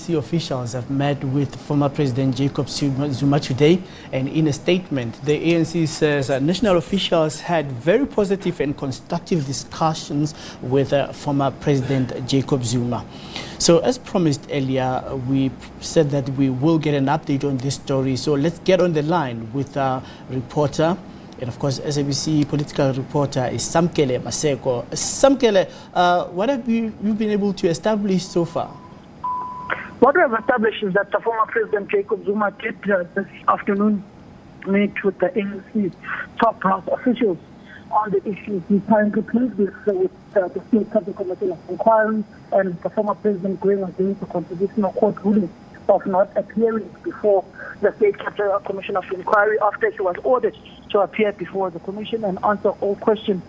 ANC officials have met with former President Jacob Zuma today, and in a statement, the ANC says national officials had very positive and constructive discussions with former President Jacob Zuma. So as promised earlier, we said that we will get an update on this story. So let's get on the line with our reporter. And of course, SABC political reporter is Samkele Maseko. Samkele, what have you been able to establish so far? What we have established is that the former President Jacob Zuma did this afternoon meet with the ANC top brass officials on the issues he's trying to plead with the State Capital Commission of Inquiry and the former President going against the Constitutional Court ruling of not appearing before the State Capital Commission of Inquiry after he was ordered to appear before the commission and answer all questions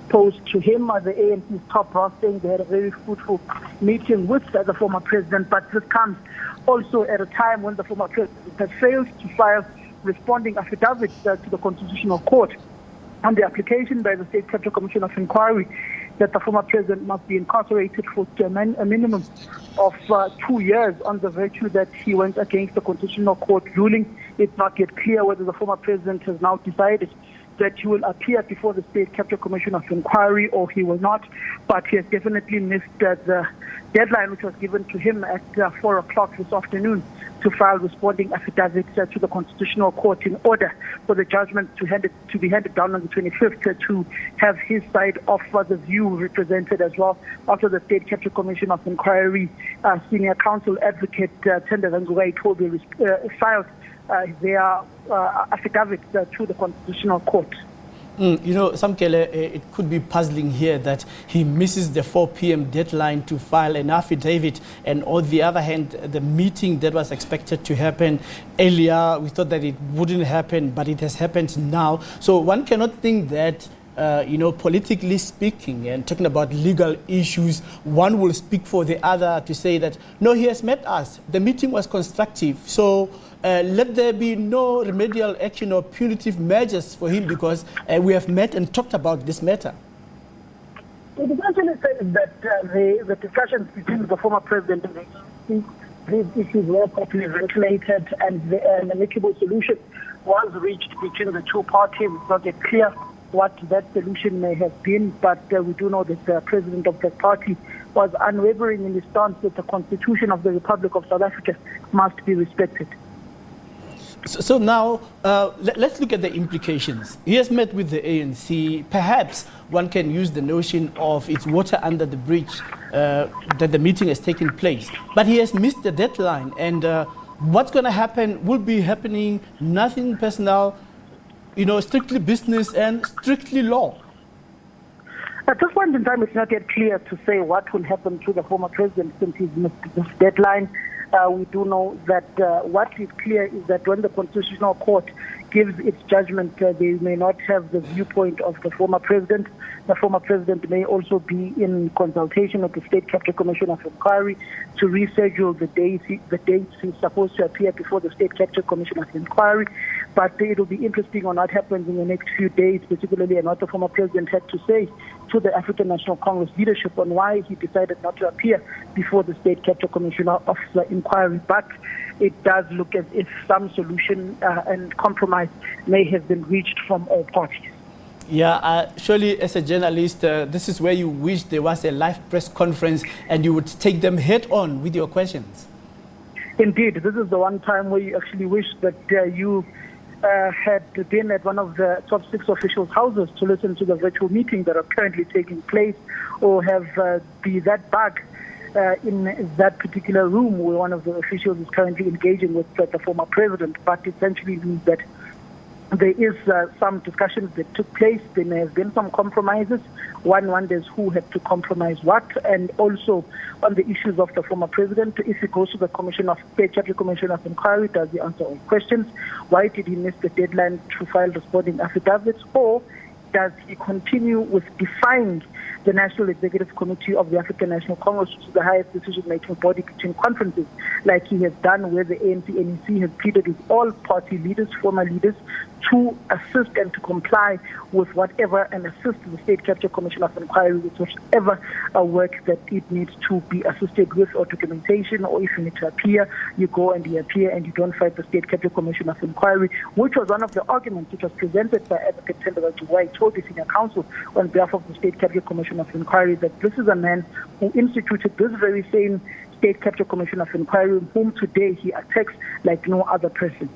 posed to him. The ANC's top brass saying they had a very fruitful meeting with the former president, but this comes also at a time when the former president has failed to file responding affidavits to the Constitutional Court on the application by the State Capital Commission of Inquiry that the former president must be incarcerated for a minimum of 2 years on the virtue that he went against the Constitutional Court ruling. It's not yet clear whether the former president has now decided that he will appear before the State Capital Commission of Inquiry or he will not, but he has definitely missed the deadline which was given to him at 4 o'clock this afternoon to file responding affidavits to the Constitutional Court in order for the judgment to be handed down on the 25th to have his side of the view represented as well. After the State Capital Commission of Inquiry senior counsel advocate Tender Zangugai told filed their affidavits to the Constitutional Court. You know, Samkele, it could be puzzling here that he misses the 4 p.m. deadline to file an affidavit, and on the other hand, the meeting that was expected to happen earlier, we thought that it wouldn't happen, but it has happened now. So one cannot think that politically speaking and talking about legal issues, one will speak for the other to say that, no, he has met us. The meeting was constructive. So let there be no remedial action or punitive measures for him because we have met and talked about this matter. It is actually said that the discussions between the former president and these issues were properly ventilated and an amicable solution was reached between the two parties. It's not yet clear what that solution may have been, but we do know that the president of the party was unwavering in his stance that the Constitution of the Republic of South Africa must be respected. So now, let's look at the implications. He has met with the ANC. Perhaps one can use the notion of it's water under the bridge that the meeting has taken place. But he has missed the deadline, and what's going to happen will be happening, nothing personal, strictly business and strictly law. At this point in time, it's not yet clear to say what will happen to the former president since he's missed this deadline. We do know that what is clear is that when the Constitutional Court gives its judgment, they may not have the viewpoint of the former president. The former president may also be in consultation with the State Capital Commission of Inquiry to reschedule the dates he's supposed to appear before the State Capital Commission of Inquiry. But it will be interesting on what happens in the next few days, particularly and what the former president had to say to the African National Congress leadership on why he decided not to appear before the State Capital Commission of Inquiry. But it does look as if some solution and compromise may have been reached from all parties. Yeah, surely as a journalist, this is where you wish there was a live press conference and you would take them head on with your questions. Indeed, this is the one time where you actually wish that you had been at one of the top 6 officials' houses to listen to the virtual meetings that are currently taking place, or have be that bug in that particular room where one of the officials is currently engaging with the former president. But essentially means that there is some discussions that took place. There may have been some compromises. One wonders who had to compromise what, and also on the issues of the former president. If he goes to the State Capital Commission of Inquiry, does he answer all questions? Why did he miss the deadline to file responding affidavits? Or does he continue with defying the National Executive Committee of the African National Congress, which is the highest decision-making body between conferences, like he has done, where the ANC NEC has pleaded with all party leaders, former leaders, to assist and to comply with whatever and assist the State Capture Commission of Inquiry with whatever work that it needs to be assisted with, or documentation, or if you need to appear, you go and you appear and you don't fight the State Capture Commission of Inquiry, which was one of the arguments which was presented by Advocate Tendela Juwai, told the Senior Counsel on behalf of the State Capture Commission of Inquiry, that this is a man who instituted this very same State Capture Commission of Inquiry, whom today he attacks like no other person.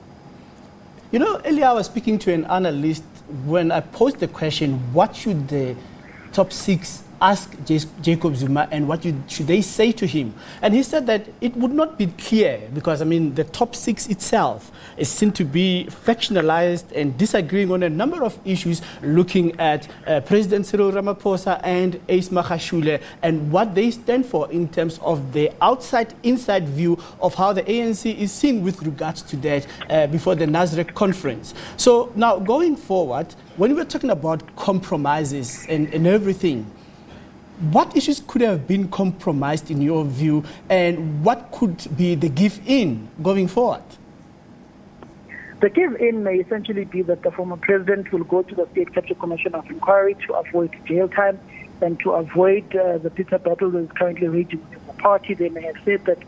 You know, earlier I was speaking to an analyst when I posed the question, what should the top six ask Jacob Zuma and what should they say to him? And he said that it would not be clear because, I mean, the top six itself is seen to be factionalized and disagreeing on a number of issues, looking at President Cyril Ramaphosa and Ace Magashule and what they stand for in terms of the outside-inside view of how the ANC is seen with regards to that before the Nasrec conference. So now going forward, when we're talking about compromises and everything, what issues could have been compromised in your view, and what could be the give-in going forward? The give-in may essentially be that the former president will go to the State Capture Commission of Inquiry to avoid jail time and to avoid the bitter battle that is currently raging within the party. They may have said that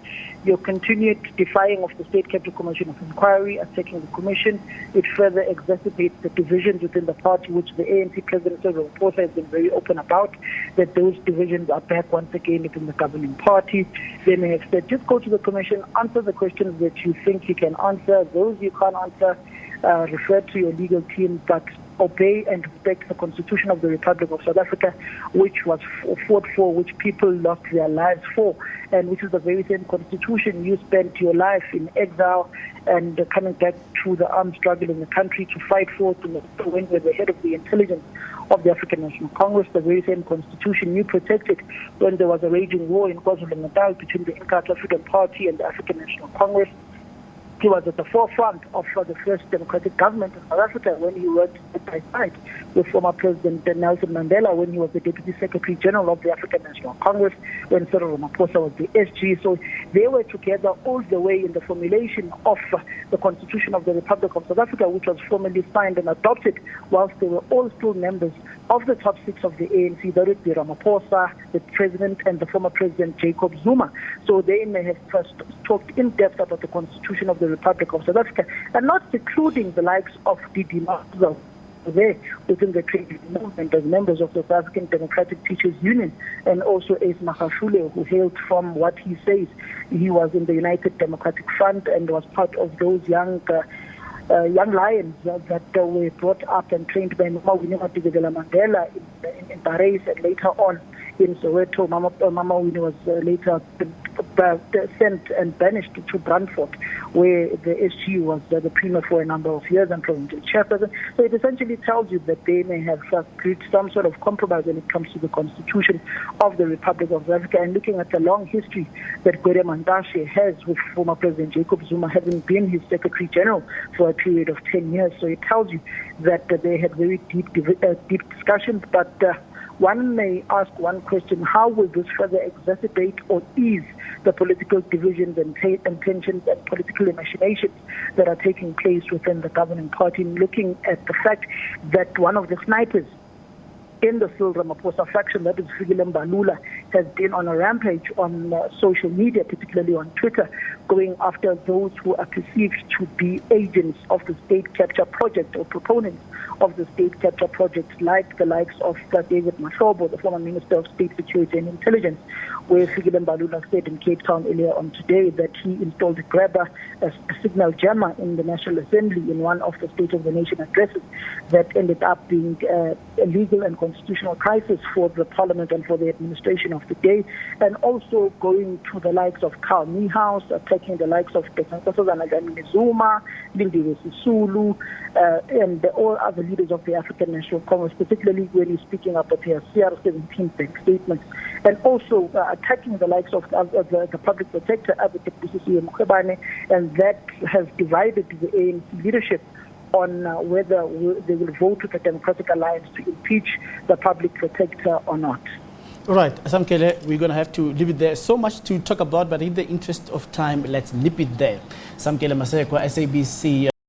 your continued defying of the State Capture Commission of Inquiry, attacking the commission, it further exacerbates the divisions within the party, which the ANC President Cyril Ramaphosa has been very open about, that those divisions are back once again within the governing party. They may have said, just go to the commission, answer the questions that you think you can answer. Those you can't answer, refer to your legal team, but obey and respect the Constitution of the Republic of South Africa, which was fought for, which people lost their lives for, and which is the very same Constitution you spent your life in exile and coming back to the armed struggle in the country to fight for, to when you were the head of the intelligence of the African National Congress, the very same Constitution you protected when there was a raging war in KwaZulu-Natal between the Inkatha Freedom Party and the African National Congress. He was at the forefront of the first democratic government in South Africa when he worked side by side with former President Nelson Mandela when he was the Deputy Secretary General of the African National Congress, when Cyril Ramaphosa was the SG. So they were together all the way in the formulation of the Constitution of the Republic of South Africa, which was formally signed and adopted whilst they were all still members of the top six of the ANC, that would be Ramaphosa, the President, and the former President Jacob Zuma. So they may have first talked in depth about the Constitution of the Republic of South Africa, and not including the likes of Didi Mazel there within the trade movement as members of the South African Democratic Teachers Union, and also Ace Magashule, who hailed from what he says he was in the United Democratic Front and was part of those young lions that were brought up and trained by Mama Winnie Mandela in Paris, and later on in Soweto. Mama Winnie was later sent and banished to Brandfort, where the SG was the premier for a number of years and provincial chairperson. So it essentially tells you that they may have reached some sort of compromise when it comes to the Constitution of the Republic of South Africa. And looking at the long history that Gwede Mantashe has with former President Jacob Zuma having been his Secretary General for a period of 10 years, so it tells you that they had very deep discussions. But one may ask one question: how will this further exacerbate or ease the political divisions and tensions and political machinations that are taking place within the governing party? Looking at the fact that one of the snipers in the Cyril Ramaphosa faction, that is Fikile Mbalula, has been on a rampage on social media, particularly on Twitter, going after those who are perceived to be agents of the state capture project or proponents of the state capture project, like the likes of David Mahlobo, the former Minister of State Security and Intelligence, where Fikile Mbalula said in Cape Town earlier on today that he installed a grabber, a signal jammer in the National Assembly in one of the State of the Nation addresses that ended up being a legal and constitutional crisis for the Parliament and for the administration of the day, and also going to the likes of Carl Niehaus, attacking the likes of Zuma, Lindiwe Sisulu, and all other leaders of the African National Congress, particularly when he's speaking about their CR17 bank statements, and also attacking the likes of the public protector, Advocate Mkhwebane, and that has divided the ANC leadership on whether they will vote with the Democratic Alliance to impeach the public protector or not. Right, Samkele, we're going to have to leave it there. So much to talk about, but in the interest of time, let's nip it there. Samkele Masekwa, SABC.